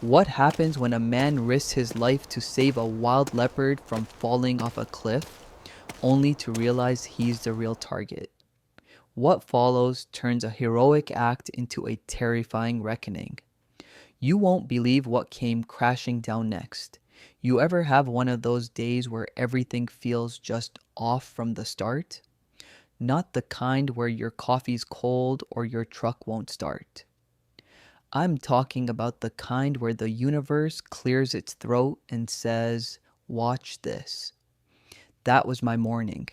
What happens when a man risks his life to save a wild leopard from falling off a cliff, only to realize he's the real target? What follows turns a heroic act into a terrifying reckoning. You won't believe what came crashing down next. You ever have one of those days where everything feels just off from the start? Not the kind where your coffee's cold or your truck won't start. I'm talking about the kind where the universe clears its throat and says, "Watch this." That was my morning.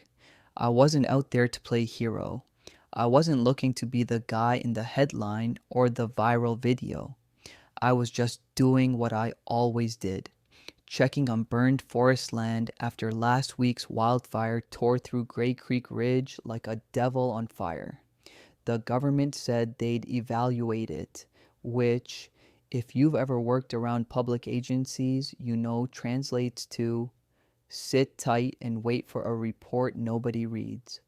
I wasn't out there to play hero. I wasn't looking to be the guy in the headline or the viral video. I was just doing what I always did, checking on burned forest land after last week's wildfire tore through Grey Creek Ridge like a devil on fire. The government said they'd evaluate it, which, if you've ever worked around public agencies, you know translates to sit tight and wait for a report nobody reads.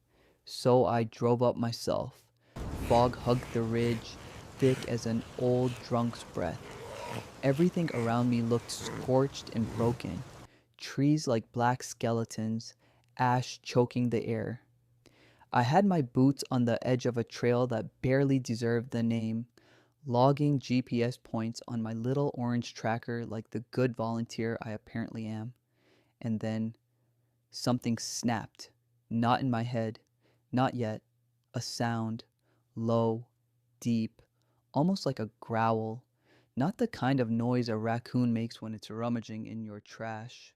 So I drove up myself. Fog hugged the ridge, thick as an old drunk's breath. Everything around me looked scorched and broken. Trees like black skeletons, ash choking the air. I had my boots on the edge of a trail that barely deserved the name, logging GPS points on my little orange tracker like the good volunteer I apparently am. And then something snapped. Not in my head. Not yet. A sound. Low. Deep. Almost like a growl. Not the kind of noise a raccoon makes when it's rummaging in your trash.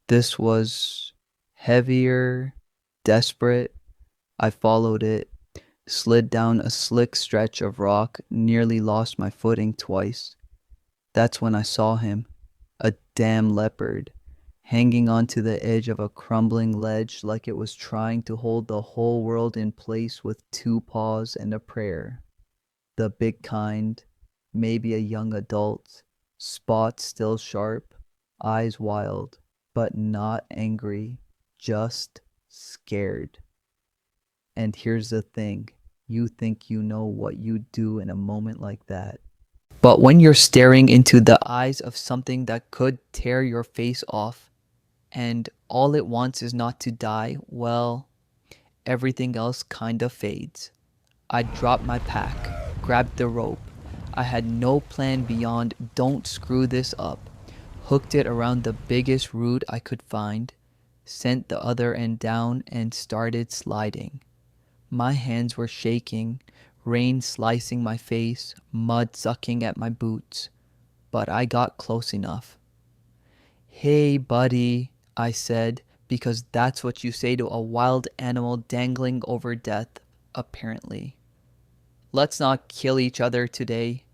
This was heavier, desperate. I followed it, slid down a slick stretch of rock, nearly lost my footing twice. That's when I saw him, a damn leopard, hanging onto the edge of a crumbling ledge like it was trying to hold the whole world in place with two paws and a prayer. The big kind, maybe a young adult, spots still sharp, eyes wild, but not angry, just scared. And here's the thing, you think you know what you'd do in a moment like that. But when you're staring into the eyes of something that could tear your face off, and all it wants is not to die, well, everything else kind of fades. I dropped my pack, grabbed the rope. I had no plan beyond "don't screw this up." Hooked it around the biggest root I could find, sent the other end down, and started sliding. My hands were shaking, rain slicing my face, mud sucking at my boots. But I got close enough. "Hey, buddy," I said, because that's what you say to a wild animal dangling over death, apparently. "Let's not kill each other today."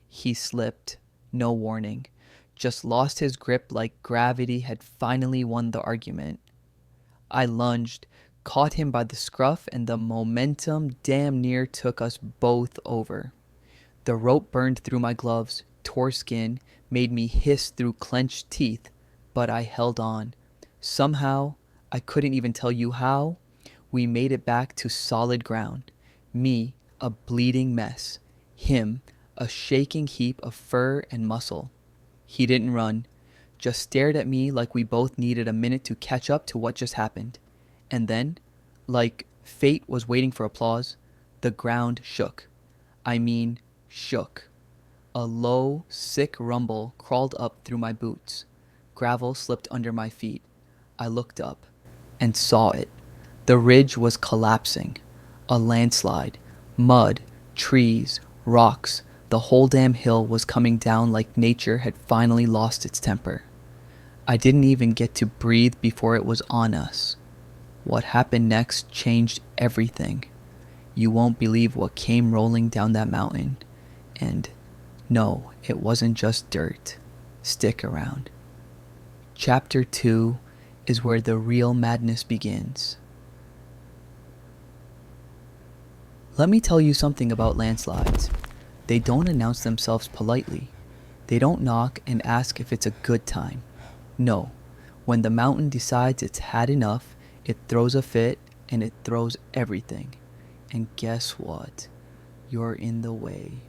He slipped, no warning, just lost his grip like gravity had finally won the argument. I lunged, caught him by the scruff, and the momentum damn near took us both over. The rope burned through my gloves, tore skin, made me hiss through clenched teeth, but I held on. Somehow, I couldn't even tell you how, we made it back to solid ground. Me, a bleeding mess. Him, a shaking heap of fur and muscle. He didn't run, just stared at me like we both needed a minute to catch up to what just happened. And then, like fate was waiting for applause, the ground shook. I mean, shook. A low, sick rumble crawled up through my boots. Gravel slipped under my feet. I looked up and saw it. The ridge was collapsing. A landslide. Mud, trees, rocks. The whole damn hill was coming down like nature had finally lost its temper. I didn't even get to breathe before it was on us. What happened next changed everything. You won't believe what came rolling down that mountain. And no, it wasn't just dirt. Stick around. Chapter 2 is where the real madness begins. Let me tell you something about landslides. They don't announce themselves politely. They don't knock and ask if it's a good time. No, when the mountain decides it's had enough, it throws a fit and it throws everything. And guess what? You're in the way.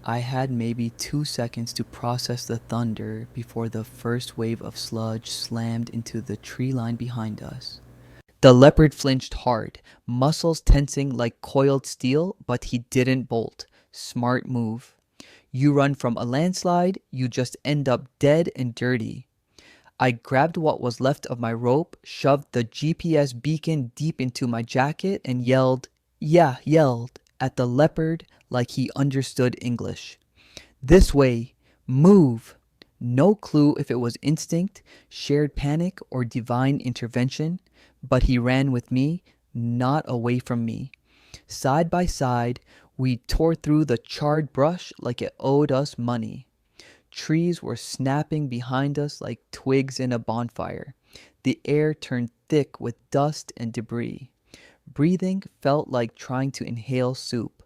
I had maybe 2 seconds to process the thunder before the first wave of sludge slammed into the tree line behind us. The leopard flinched hard, muscles tensing like coiled steel, but he didn't bolt. Smart move. You run from a landslide, you just end up dead and dirty. I grabbed what was left of my rope, shoved the GPS beacon deep into my jacket, and yelled at the leopard like he understood English. This way, move! No clue if it was instinct, shared panic, or divine intervention, but he ran with me, not away from me. Side by side, we tore through the charred brush like it owed us money. Trees were snapping behind us like twigs in a bonfire. The air turned thick with dust and debris. Breathing felt like trying to inhale soup.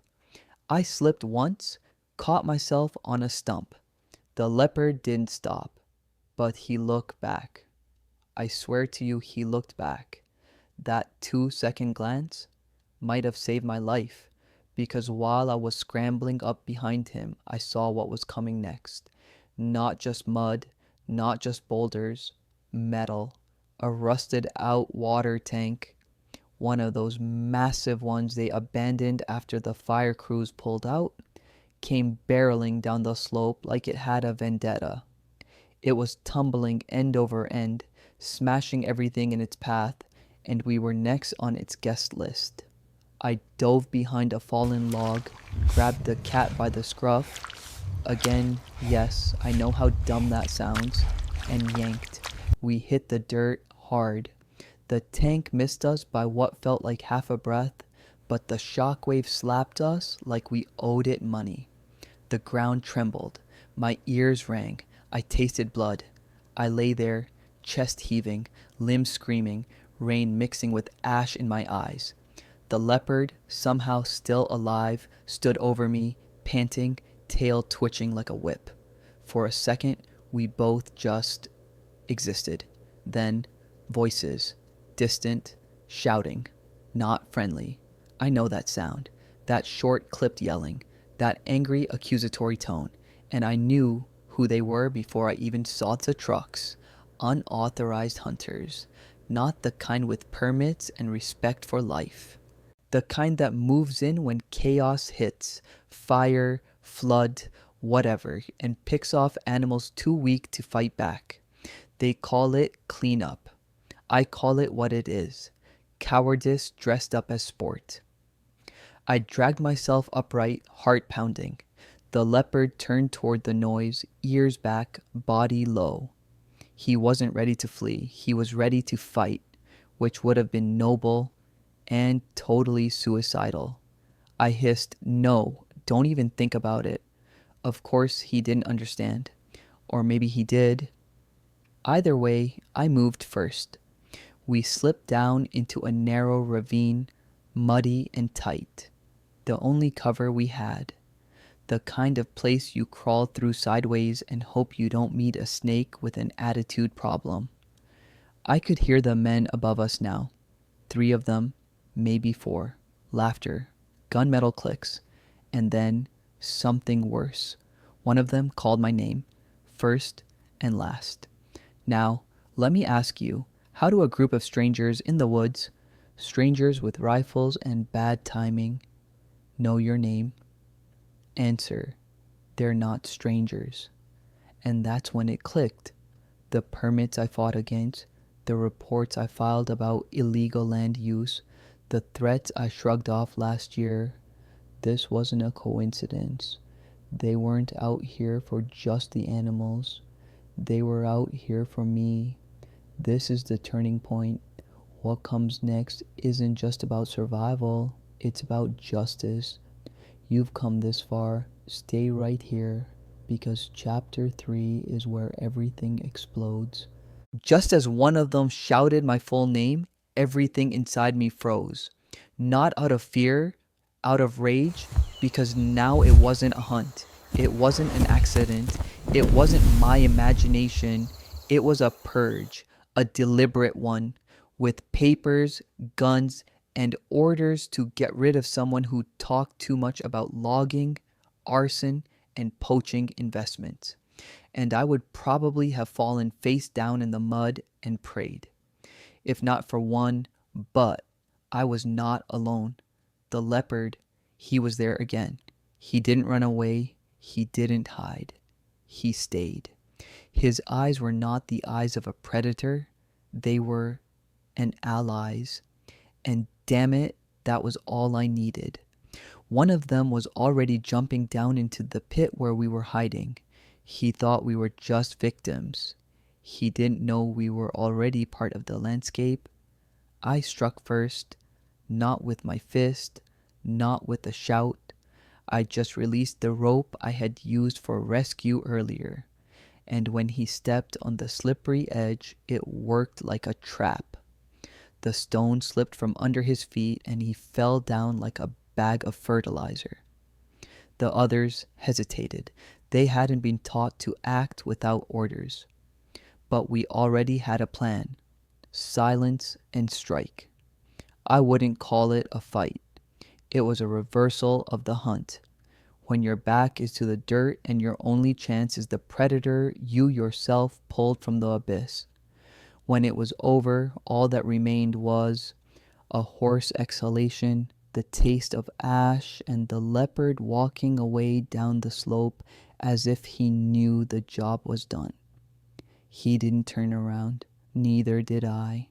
I slipped once, caught myself on a stump. The leopard didn't stop, but he looked back. I swear to you, he looked back. That 2 second glance might have saved my life, because while I was scrambling up behind him, I saw what was coming next. Not just mud, not just boulders, metal, a rusted out water tank, one of those massive ones they abandoned after the fire crews pulled out, came barreling down the slope like it had a vendetta. It was tumbling end over end, smashing everything in its path, and we were next on its guest list. I dove behind a fallen log, grabbed the cat by the scruff. Again, yes, I know how dumb that sounds, and yanked. We hit the dirt hard. The tank missed us by what felt like half a breath, but the shockwave slapped us like we owed it money. The ground trembled. My ears rang. I tasted blood. I lay there, chest heaving, limbs screaming, rain mixing with ash in my eyes. The leopard, somehow still alive, stood over me, panting, tail twitching like a whip. For a second, we both just existed. Then, voices, distant, shouting, not friendly. I know that sound, that short clipped yelling, that angry accusatory tone, and I knew who they were before I even saw the trucks. Unauthorized hunters, not the kind with permits and respect for life. The kind that moves in when chaos hits, fire, flood, whatever, and picks off animals too weak to fight back. They call it cleanup. I call it what it is, cowardice dressed up as sport. I dragged myself upright, heart pounding. The leopard turned toward the noise, ears back, body low. He wasn't ready to flee. He was ready to fight, which would have been noble and totally suicidal. I hissed, "No, don't even think about it." Of course, he didn't understand. Or maybe he did. Either way, I moved first. We slipped down into a narrow ravine, muddy and tight. The only cover we had. The kind of place you crawl through sideways and hope you don't meet a snake with an attitude problem. I could hear the men above us now. 3 of them, maybe 4. Laughter, gunmetal clicks, and then something worse. One of them called my name, first and last. Now, let me ask you, how do a group of strangers in the woods, strangers with rifles and bad timing, know your name? Answer, they're not strangers. And that's when it clicked. The permits I fought against, the reports I filed about illegal land use, the threats I shrugged off last year. This wasn't a coincidence. They weren't out here for just the animals. They were out here for me. This is the turning point. What comes next isn't just about survival, it's about justice. You've come this far. Stay right here, because chapter 3 is where everything explodes. Just as one of them shouted my full name, everything inside me froze. Not out of fear, out of rage, because now it wasn't a hunt. It wasn't an accident. It wasn't my imagination. It was a purge, a deliberate one, with papers, guns, and orders to get rid of someone who talked too much about logging, arson, and poaching investments, and I would probably have fallen face down in the mud and prayed. If not for one, but I was not alone. The leopard, he was there again. He didn't run away. He didn't hide. He stayed. His eyes were not the eyes of a predator. They were an ally's. And damn it, that was all I needed. One of them was already jumping down into the pit where we were hiding. He thought we were just victims. He didn't know we were already part of the landscape. I struck first, not with my fist, not with a shout. I just released the rope I had used for rescue earlier, and when he stepped on the slippery edge, it worked like a trap. The stone slipped from under his feet and he fell down like a bag of fertilizer. The others hesitated. They hadn't been taught to act without orders. But we already had a plan. Silence and strike. I wouldn't call it a fight. It was a reversal of the hunt. When your back is to the dirt and your only chance is the predator you yourself pulled from the abyss. When it was over, all that remained was a hoarse exhalation, the taste of ash, and the leopard walking away down the slope as if he knew the job was done. He didn't turn around, neither did I.